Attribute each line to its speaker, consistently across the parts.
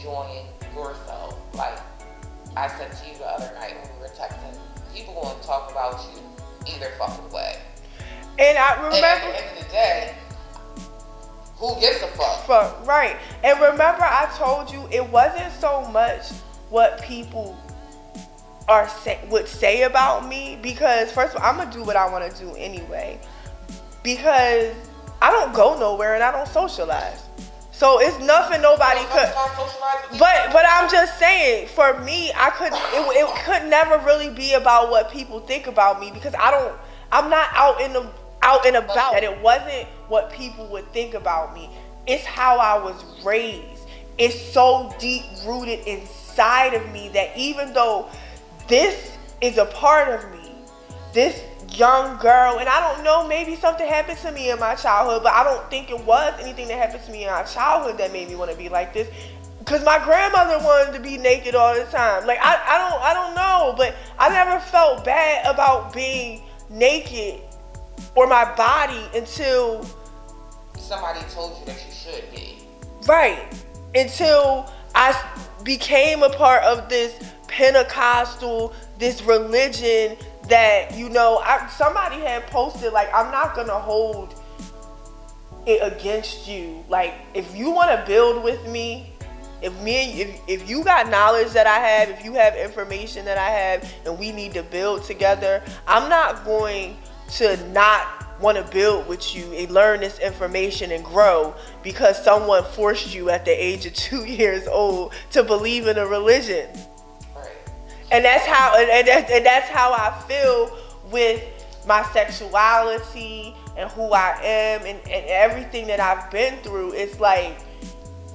Speaker 1: enjoying yourself. Like I said to you the other night when we were texting, people going to talk about you either fucking way.
Speaker 2: And I remember,
Speaker 1: and at the end of the day, who gives a fuck?
Speaker 2: Fuck, right. And remember, I told you it wasn't so much what people would say about me, because first of all, I'm gonna do what I want to do anyway, because I don't go nowhere and I don't socialize. So it's nothing nobody could. But I'm just saying, for me, it could never really be about what people think about me, because I'm not out and about. That it wasn't what people would think about me. It's how I was raised. It's so deep rooted inside of me that even though this is a part of me, this young girl, and I don't know, maybe something happened to me in my childhood, but I don't think it was anything that happened to me in my childhood that made me want to be like this. Because my grandmother wanted to be naked all the time. Like I don't know, but I never felt bad about being naked or my body until
Speaker 1: somebody told you that you should be.
Speaker 2: Right. Until I became a part of this Pentecostal, this religion that, you know, somebody had posted, like, I'm not gonna hold it against you. Like, if you want to build with me, if you got knowledge that I have, if you have information that I have, and we need to build together, I'm not going to not want to build with you and learn this information and grow because someone forced you at the age of 2 years old to believe in a religion. And that's how, and that's how I feel with my sexuality and who I am and everything that I've been through. It's like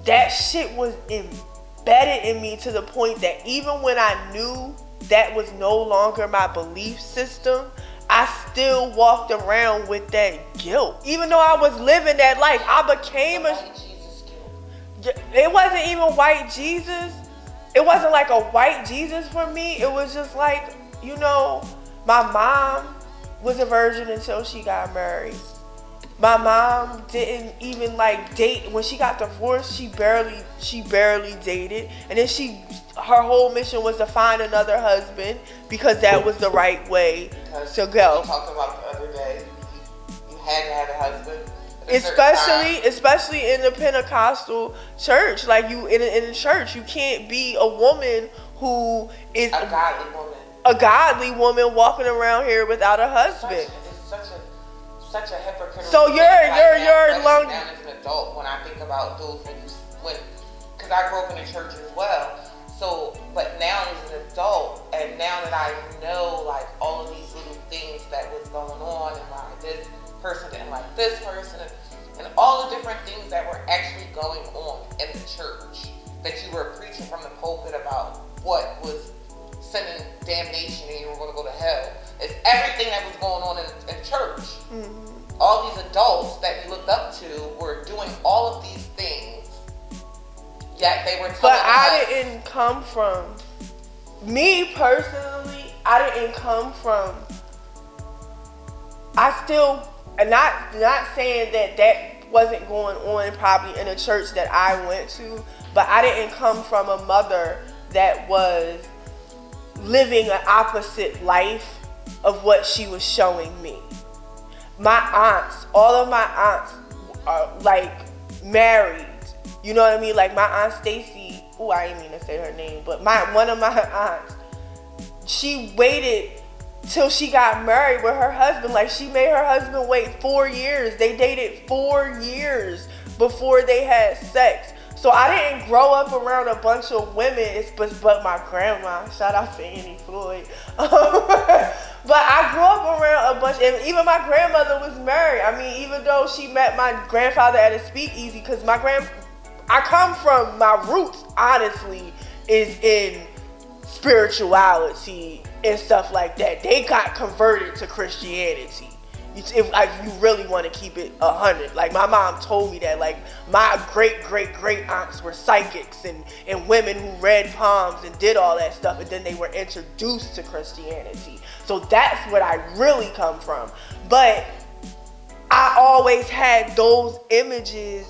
Speaker 2: that shit was embedded in me to the point that even when I knew that was no longer my belief system, I still walked around with that guilt. Even though I was living that life, I became it wasn't even white Jesus. It wasn't like a white Jesus for me. It was just like, you know, my mom was a virgin until she got married. My mom didn't even like date. When she got divorced, she barely dated. And then her whole mission was to find another husband because that was the right way to go.
Speaker 1: We talked about the other day, you had to have a husband.
Speaker 2: Especially in the Pentecostal church, like you in the church, you can't be a woman who is
Speaker 1: a
Speaker 2: godly woman walking around here without a husband.
Speaker 1: It's such a hypocritical.
Speaker 2: So you're
Speaker 1: long. Now as an adult, when I think about those because I grew up in the church as well. So, but now as an adult, and now that I know like all of these little things that was going on, and why this person didn't like this person, and all the different things that were actually going on in the church that you were preaching from the pulpit about what was sending damnation and you were going to go to hell. It's everything that was going on in church. Mm-hmm. All these adults that you looked up to were doing all of these things, yet they were telling
Speaker 2: But I didn't come from, me personally, I didn't come from, I still, and not saying that wasn't going on probably in a church that I went to, but I didn't come from a mother that was living an opposite life of what she was showing me. My aunts, all of my aunts are like married. You know what I mean? Like my aunt Stacy, I didn't mean to say her name, but one of my aunts, she waited till she got married with her husband. Like she made her husband wait 4 years. They dated 4 years before they had sex. So I didn't grow up around a bunch of women, but my grandma. Shout out to Annie Floyd. But I grew up around a bunch, and even my grandmother was married. I mean, even though she met my grandfather at a speakeasy, because I come from, my roots, honestly, is in spirituality and stuff like that. They got converted to Christianity. If you really want to keep it 100, like my mom told me that, like my great aunts were psychics and women who read palms and did all that stuff, and then they were introduced to Christianity. So that's what I really come from. But I always had those images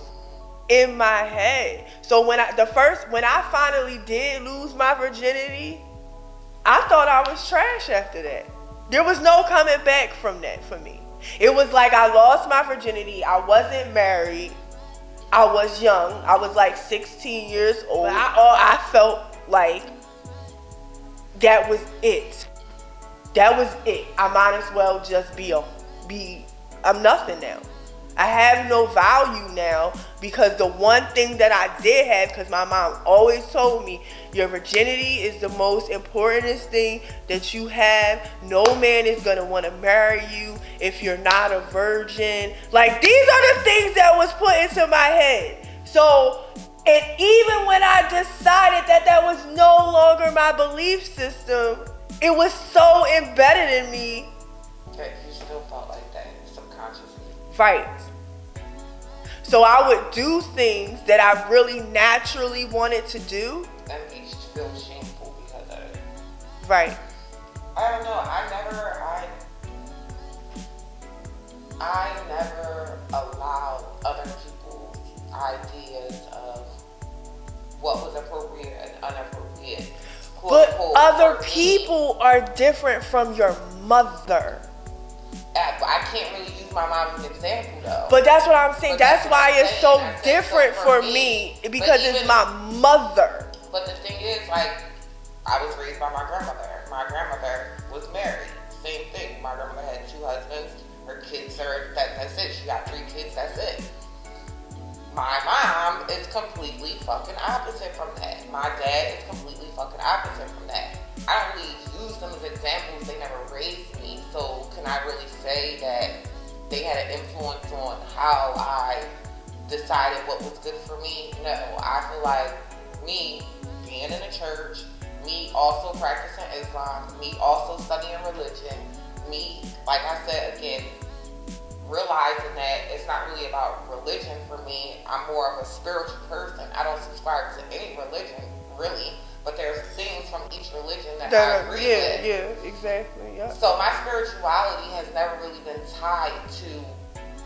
Speaker 2: in my head. So when I finally did lose my virginity, I thought I was trash after that. There was no coming back from that for me. It was like I lost my virginity. I wasn't married. I was young. I was like 16 years old. I felt like that was it. That was it. I might as well just I'm nothing now. I have no value now because the one thing that I did have, because my mom always told me, your virginity is the most importantest thing that you have. No man is going to want to marry you if you're not a virgin. Like, these are the things that was put into my head. So, and even when I decided that was no longer my belief system, it was so embedded in me.
Speaker 1: That you still felt like that subconsciously.
Speaker 2: Right. So I would do things that I really naturally wanted to do.
Speaker 1: And you feel shameful because of it.
Speaker 2: Right.
Speaker 1: I don't know. I never allowed other people's ideas of what was appropriate and inappropriate.
Speaker 2: But other people are different from your mother.
Speaker 1: I can't really use my mom as an example though.
Speaker 2: But that's what I'm saying. That's why it's so different for me because it's my mother.
Speaker 1: But the thing is, like, I was raised by my grandmother. My grandmother was married. Same thing. My grandmother had 2 husbands. Her kids are that's it. She got 3 kids. That's it. My mom is completely fucking opposite from that. My dad is completely fucking opposite from that. I don't really use them as examples. They never raised me. So can I really say that they had an influence on how I decided what was good for me? No. I feel like me being in a church, me also practicing Islam, me also studying religion, me, like I said again, realizing that it's not really about religion for me. I'm more of a spiritual person. I don't subscribe to any religion, really. But there's things from each religion that I agree with.
Speaker 2: Yeah, exactly. Yeah.
Speaker 1: So my spirituality has never really been tied to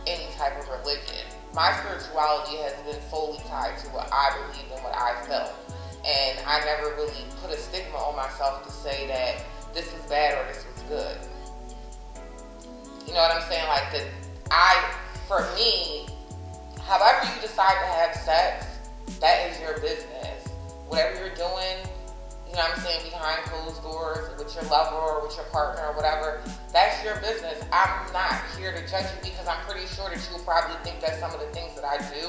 Speaker 1: any type of religion. My spirituality has been solely tied to what I believe and what I felt. And I never really put a stigma on myself to say that this was bad or this was good. You know what I'm saying? Like, for me, however you decide to have sex, that is your business. Whatever you're doing, you know what I'm saying, behind closed doors, with your lover or with your partner or whatever, that's your business. I'm not here to judge you because I'm pretty sure that you'll probably think that some of the things that I do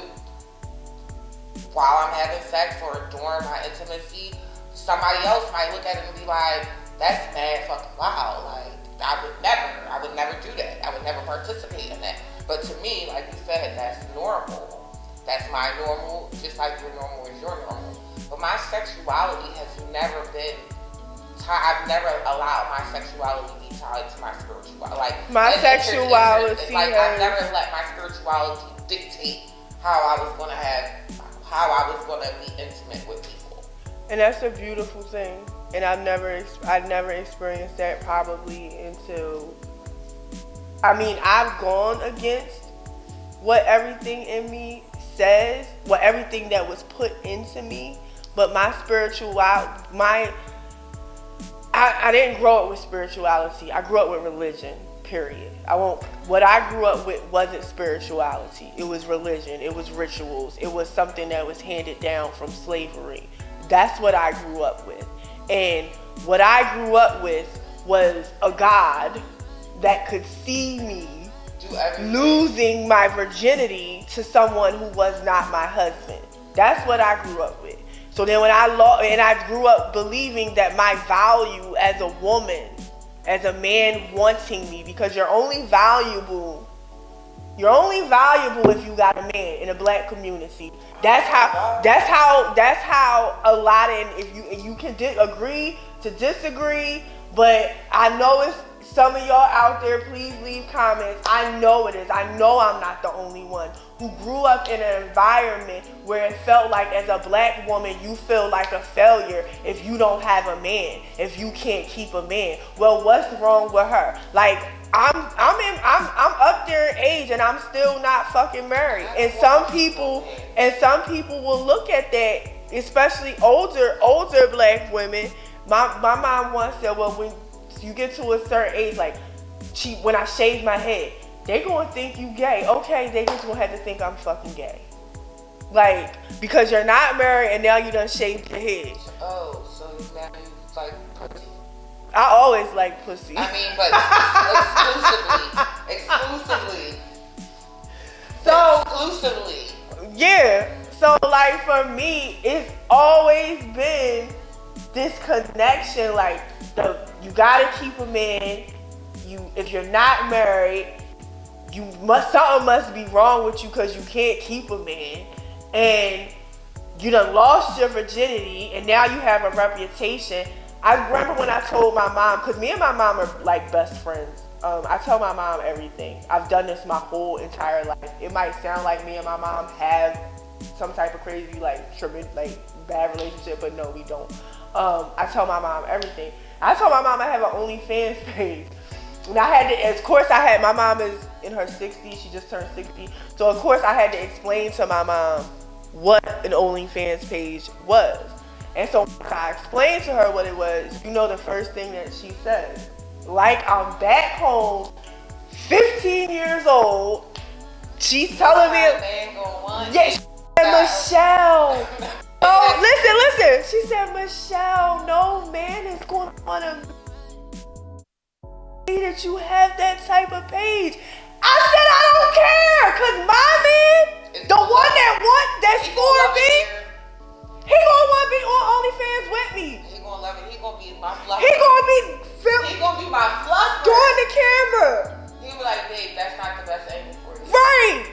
Speaker 1: while I'm having sex or during my intimacy, somebody else might look at it and be like, that's mad fucking wild. Like, I would never do that. I would never participate in that. But to me, like you said, that's normal. That's my normal, just like your normal is your normal. But my sexuality has never been I've never allowed my sexuality to be tied to my spirituality. Like,
Speaker 2: my sexuality
Speaker 1: I've never let my spirituality dictate how I was gonna be intimate with people.
Speaker 2: And that's a beautiful thing. And I've never experienced that probably until, I've gone against what everything in me says, what everything that was put into me. But my I didn't grow up with spirituality. I grew up with religion, period. What I grew up with wasn't spirituality. It was religion. It was rituals. It was something that was handed down from slavery. That's what I grew up with. And what I grew up with was a God that could see me losing my virginity to someone who was not my husband. That's what I grew up with. So then when I grew up believing that my value as a woman, as a man wanting me, because you're only valuable if you got a man in a black community. That's how a lot of, if you can agree to disagree, but I know some of y'all out there, please leave comments. I know it is. I know I'm not the only one who grew up in an environment where it felt like as a black woman, you feel like a failure if you don't have a man, if you can't keep a man. Well, what's wrong with her? Like, I'm up there in age and I'm still not fucking married. And some people will look at that, especially older black women. My mom once said, well, when you get to a certain age, like when I shave my head, they gonna think you gay. Okay, they just gonna have to think I'm fucking gay. Like, because you're not married and now you done shaved your head.
Speaker 1: Oh, so now you like pussy.
Speaker 2: I always like pussy.
Speaker 1: I mean, but exclusively.
Speaker 2: So
Speaker 1: exclusively.
Speaker 2: Yeah. So like for me, it's always been this connection. Like you gotta keep a man. If you're not married, something must be wrong with you because you can't keep a man, and you done lost your virginity, and now you have a reputation. I remember when I told my mom, because me and my mom are like best friends. I tell my mom everything. I've done this my whole entire life. It might sound like me and my mom have some type of crazy, bad relationship, but no, we don't. I tell my mom everything. I told my mom I have an OnlyFans page. And my mom is in her 60s. She just turned 60. So of course I had to explain to my mom what an OnlyFans page was. And so I explained to her what it was. You know the first thing that she said? Like, I'm back home, 15 years old. She's telling me, yeah, she said, Michelle. Oh, listen. She said, Michelle, no man is going to want to see that you have that type of page. I said, I don't care, because my man, the one that's for me, he gonna want to be on OnlyFans with me.
Speaker 1: He gonna love it. He gonna be my fluffer.
Speaker 2: He gonna be my
Speaker 1: fluffer.
Speaker 2: Doing the camera.
Speaker 1: He be like, babe, that's not the best angle for you.
Speaker 2: Right.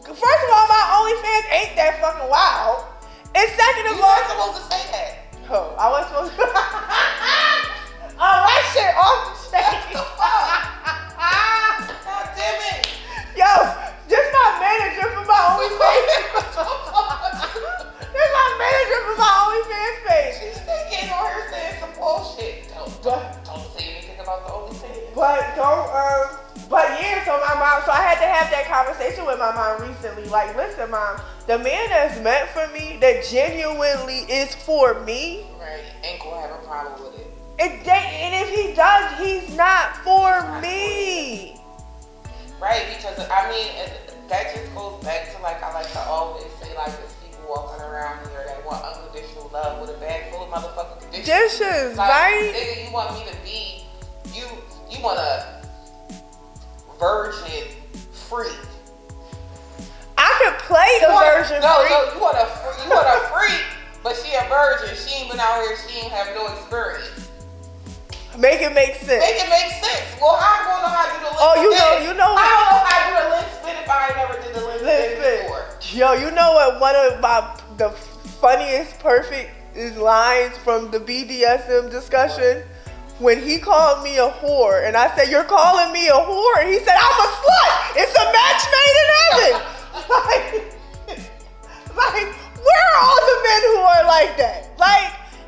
Speaker 2: First of all, my OnlyFans ain't that fucking wild. And second of all,
Speaker 1: you weren't supposed to say that.
Speaker 2: Oh, I wasn't supposed to. Oh, that shit off the stage.
Speaker 1: God damn it.
Speaker 2: Yo, just my manager for my OnlyFans. This my manager for my OnlyFans page.
Speaker 1: She's thinking on her saying some bullshit. Don't say anything about the OnlyFans.
Speaker 2: So I had to have that conversation with my mom recently. Like, listen, mom, the man that's meant for me, that genuinely is for me,
Speaker 1: right, ain't gonna have a problem with it.
Speaker 2: And if he does, he's not for me.
Speaker 1: Right, because I mean, that just goes back to I like to always say, there's people walking around here that want unconditional love with a bag full of motherfucking conditions.
Speaker 2: Right?
Speaker 1: Nigga, you want me to be, you want a virgin freak.
Speaker 2: I could play a virgin freak.
Speaker 1: No, you want a freak, but she a virgin. She ain't been out here. She ain't have no experience.
Speaker 2: Make it make sense.
Speaker 1: Well, how am I gonna know how to do the lip spin?
Speaker 2: you know.
Speaker 1: I don't know how to do a lip spin if I ain't never did the lip spin before.
Speaker 2: Yo, you know what? One of the funniest, perfect lines from the BDSM discussion. When he called me a whore, and I said, "You're calling me a whore," and he said, "I'm a slut. It's a match made in heaven." Where are all the men who are like that?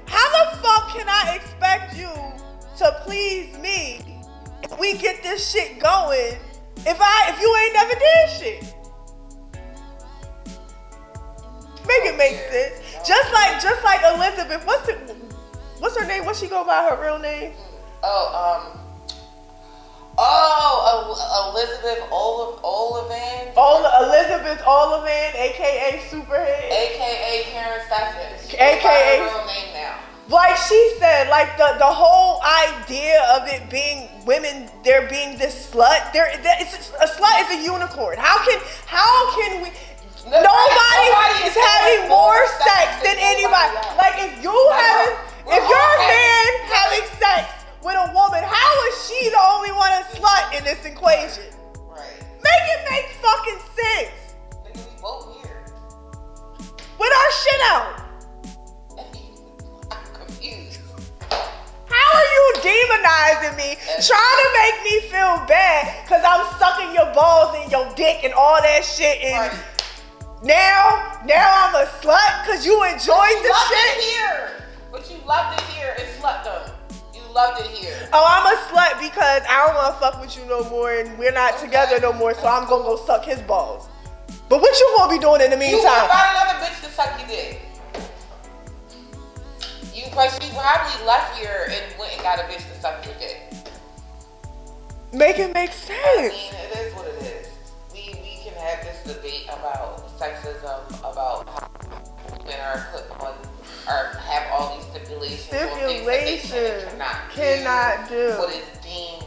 Speaker 2: How the fuck can I expect you to please me if we get this shit going if you ain't never did shit? Make it make sense. Just like Elizabeth. What's her name? What's she go by her real name?
Speaker 1: Elizabeth Olivan.
Speaker 2: Elizabeth Olivan, aka Superhead.
Speaker 1: AKA Karen Steffens.
Speaker 2: AKA
Speaker 1: her real name now.
Speaker 2: Like she said, the whole idea of it being women, there being this slut. A slut is a unicorn. How can we? Nobody is having more sex than anybody. If you're a man having sex with a woman, how is she the only one a slut in this equation?
Speaker 1: Right.
Speaker 2: Make it make fucking sense.
Speaker 1: Nigga, we both here.
Speaker 2: With our shit out.
Speaker 1: I'm confused.
Speaker 2: How are you demonizing demonizing me, trying to make me feel bad because I'm sucking your balls and your dick and all that shit. And now I'm a slut because you enjoyed the shit.
Speaker 1: But you loved it here in slutdom. You loved it here.
Speaker 2: Oh, I'm a slut because I don't want to fuck with you no more and we're not together no more, so I'm going to go suck his balls. But what you going to be doing in the meantime?
Speaker 1: You find another bitch to suck your dick. You probably left here and went and got a bitch to suck your dick.
Speaker 2: Make it make sense.
Speaker 1: I mean, it is what it is. We can have this debate about sexism, about how women are put on, or have all these stipulations on things that they cannot do. What is deemed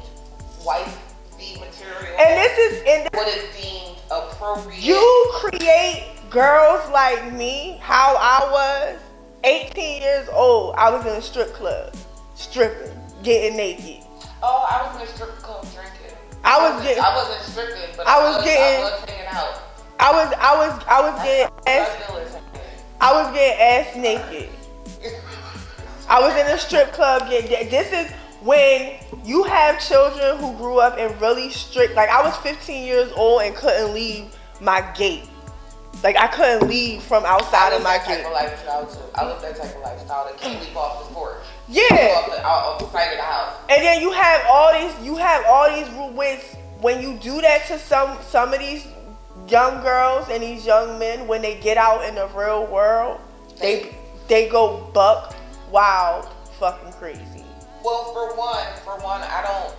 Speaker 1: wifey material.
Speaker 2: And this is
Speaker 1: what is deemed appropriate.
Speaker 2: You create girls like me, how I was 18 years old. I was in a strip club, stripping, getting naked.
Speaker 1: Oh, I was in a strip club drinking.
Speaker 2: I wasn't
Speaker 1: stripping, but
Speaker 2: I
Speaker 1: was hanging out.
Speaker 2: I was getting ass naked. I was in a strip club getting. This is when you have children who grew up in really strict. Like I was 15 years old and couldn't leave my gate. Like I couldn't leave from outside of my gate.
Speaker 1: I lived that type of lifestyle. That can't leave off the porch.
Speaker 2: Yeah.
Speaker 1: Off the side of the house.
Speaker 2: And then you have all these rules. When you do that to some of these young girls and these young men, when they get out in the real world, they go buck wild fucking crazy.
Speaker 1: Well, for one, I don't.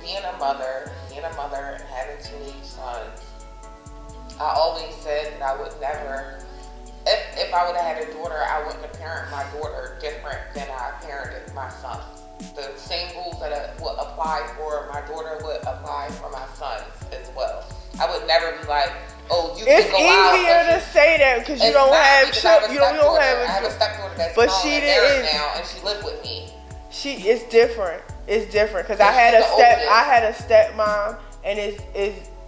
Speaker 1: Being a mother and having teenage sons, I always said that I would never. If I would have had a daughter, I wouldn't parent my daughter different than I parented my son. The same rules that would apply for my daughter would apply for my sons as well. I would never be like, oh, you can go out.
Speaker 2: It's easier to say that because you don't have children. You don't have.
Speaker 1: I have a stepdaughter that's
Speaker 2: but
Speaker 1: grown
Speaker 2: she
Speaker 1: and
Speaker 2: didn't.
Speaker 1: married now, and she lived with me.
Speaker 2: It's different. It's different because I had a stepmom, and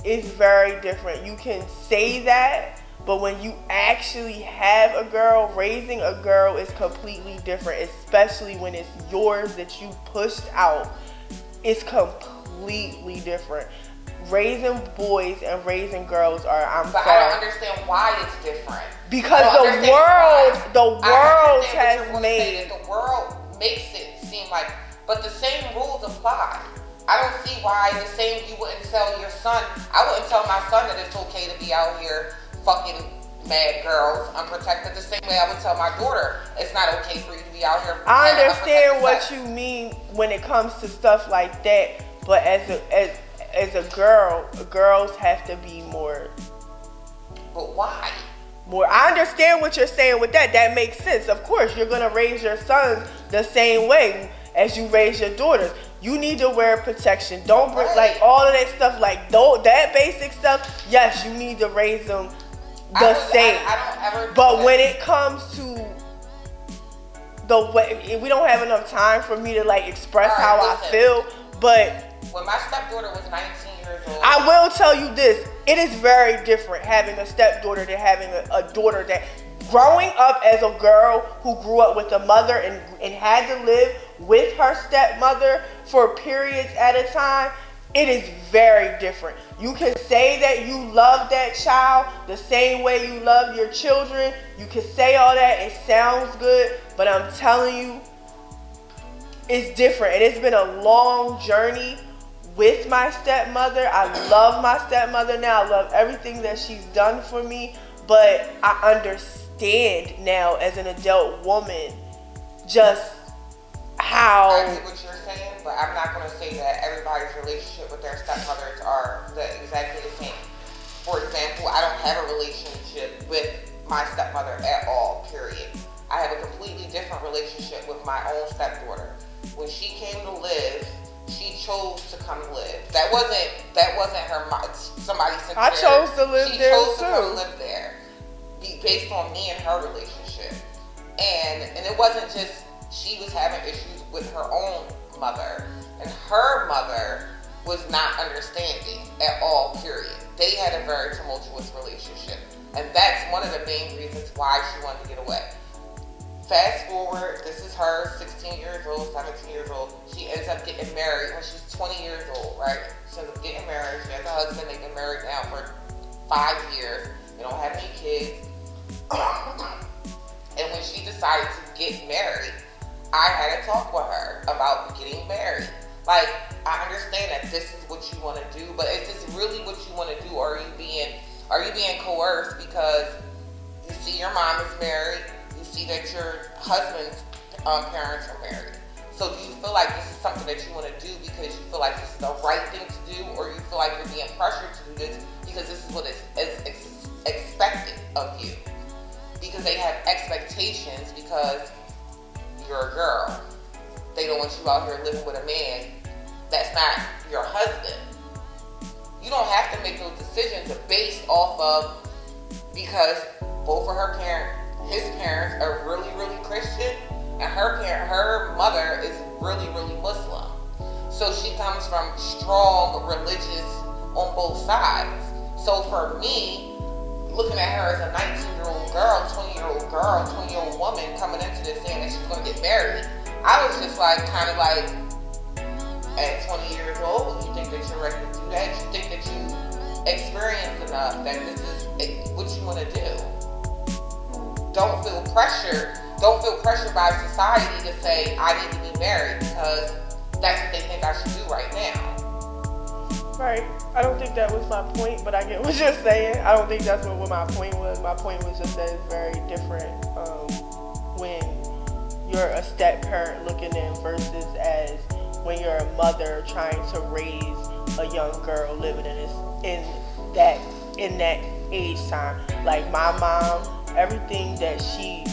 Speaker 2: it's very different. You can say that, but when you actually have a girl, raising a girl is completely different, especially when it's yours that you pushed out. It's completely different. Raising boys and raising girls are,
Speaker 1: But I don't understand why it's different.
Speaker 2: Because the world has made
Speaker 1: the world makes it seem like, but the same rules apply. I don't see why the same you wouldn't tell your son. I wouldn't tell my son that it's okay to be out here fucking mad girls unprotected the same way I would tell my daughter it's not okay for you to be out here.
Speaker 2: I understand what you mean when it comes to stuff like that, but as a girl, girls have to be more.
Speaker 1: But why?
Speaker 2: More. I understand what you're saying with that. That makes sense. Of course, you're gonna raise your sons the same way as you raise your daughters. You need to wear protection. Don't bring like all of that stuff, like that basic stuff. Yes, you need to raise them the same.
Speaker 1: I don't ever.
Speaker 2: But when it comes to the way, we don't have enough time for me to like express how I feel. But
Speaker 1: when my stepdaughter was 19 years old,
Speaker 2: I will tell you this: it is very different having a stepdaughter than having a daughter that. Growing up as a girl who grew up with a mother and had to live with her stepmother for periods at a time, it is very different. You can say that you love that child the same way you love your children. You can say all that. It sounds good, but I'm telling you, it's different. And it's been a long journey with my stepmother. I love my stepmother now. I love everything that she's done for me, but I understand now as an adult woman just how
Speaker 1: I see what you're saying, but I'm not going to say that everybody's relationship with their stepmothers are exactly the same. For example, I don't have a relationship with my stepmother at all, period. I have a completely different relationship with my own stepdaughter. When she came to live, she chose to come live. That wasn't her. Somebody sent her.
Speaker 2: I chose to live there too.
Speaker 1: She chose to come live there. Based on me and her relationship, and it wasn't just she was having issues with her own mother, and her mother was not understanding at all, period. They had a very tumultuous relationship, and that's one of the main reasons why she wanted to get away. fast forward, this is her, 16 years old, 17 years old. She ends up getting married when she's 20 years old, right? She ends up getting married. She has a husband. They've been married now for 5 years. They don't have any kids. And when she decided to get married, I had a talk with her about getting married. Like, I understand that this is what you want to do, but is this really what you want to do? Or are you being coerced because you see your mom is married, you see that your husband's parents are married? So do you feel like this is something that you want to do because you feel like this is the right thing to do, or you feel like you're being pressured to do this because this is what is expected of you? Because they have expectations because you're a girl. They don't want you out here living with a man that's not your husband. You don't have to make those decisions based off of, because both of his parents are really, really Christian, and her mother is really, really Muslim. So she comes from strong religious on both sides. So for me, looking at her as a 19-year-old girl, 20-year-old girl, 20-year-old woman coming into this saying that she's going to get married, I was just like, kind of like, at 20 years old, you think that you're ready to do that? You think that you experienced enough that this is what you want to do? Don't feel pressured. Don't feel pressured by society to say, I need to be married because that's what they think I should do right now.
Speaker 2: Right. I don't think that was my point, but I get what you're saying. I don't think that's what my point was. My point was just that it's very different when you're a step parent looking in versus as when you're a mother trying to raise a young girl living in that age time. Like my mom, everything that she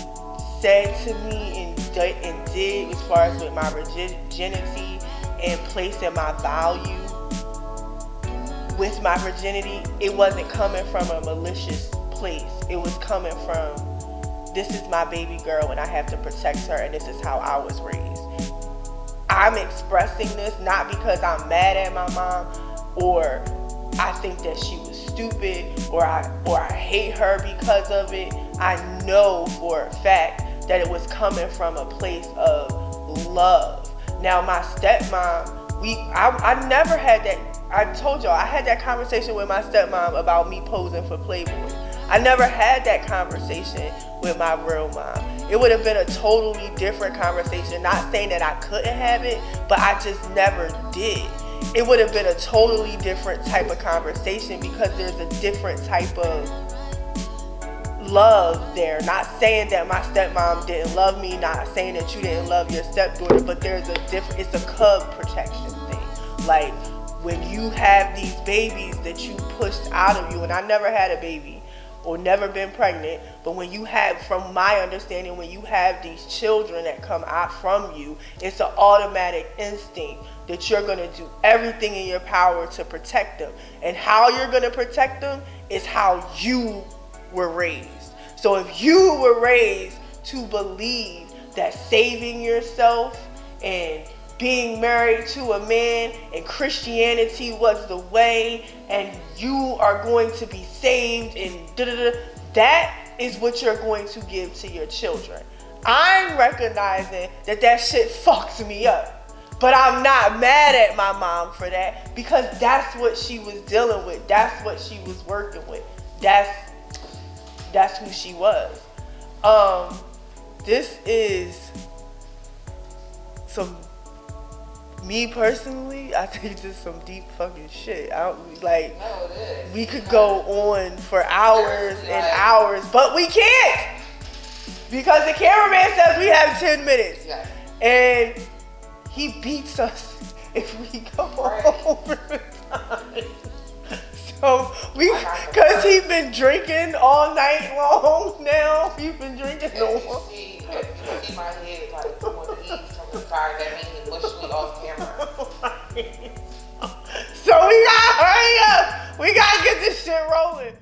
Speaker 2: said to me and did as far as with my virginity and placing my value with my virginity, it wasn't coming from a malicious place. It was coming from, this is my baby girl and I have to protect her and this is how I was raised. I'm expressing this not because I'm mad at my mom or I think that she was stupid or I hate her because of it. I know for a fact that it was coming from a place of love. Now my stepmom, I never had that. I told y'all I had that conversation with my stepmom about me posing for Playboy. I never had that conversation with my real mom. It would have been a totally different conversation. Not saying that I couldn't have it, but I just never did. It would have been a totally different type of conversation because there's a different type of love there. Not saying that my stepmom didn't love me, not saying that you didn't love your stepdaughter, but there's a different, it's a cub protection thing. Like when you have these babies that you pushed out of you, and I never had a baby or never been pregnant, but when you have, from my understanding, when you have these children that come out from you, it's an automatic instinct that you're going to do everything in your power to protect them. And how you're going to protect them is how you were raised. So if you were raised to believe that saving yourself and being married to a man and Christianity was the way and you are going to be saved and that is what you're going to give to your children. I'm recognizing that shit fucks me up. But I'm not mad at my mom for that because that's what she was dealing with. That's what she was working with. That's who she was. This is me personally, I think this is some deep fucking shit.
Speaker 1: No, it is.
Speaker 2: We could go on for hours and hours, but we can't because the cameraman says we have 10 minutes.
Speaker 1: Yes.
Speaker 2: And he beats us if we go over the time. So because he's been drinking all night long now. He's been drinking no more.
Speaker 1: If you see my head like one of these from the side, that means he pushed me off camera.
Speaker 2: So we gotta hurry up. We gotta get this shit rolling.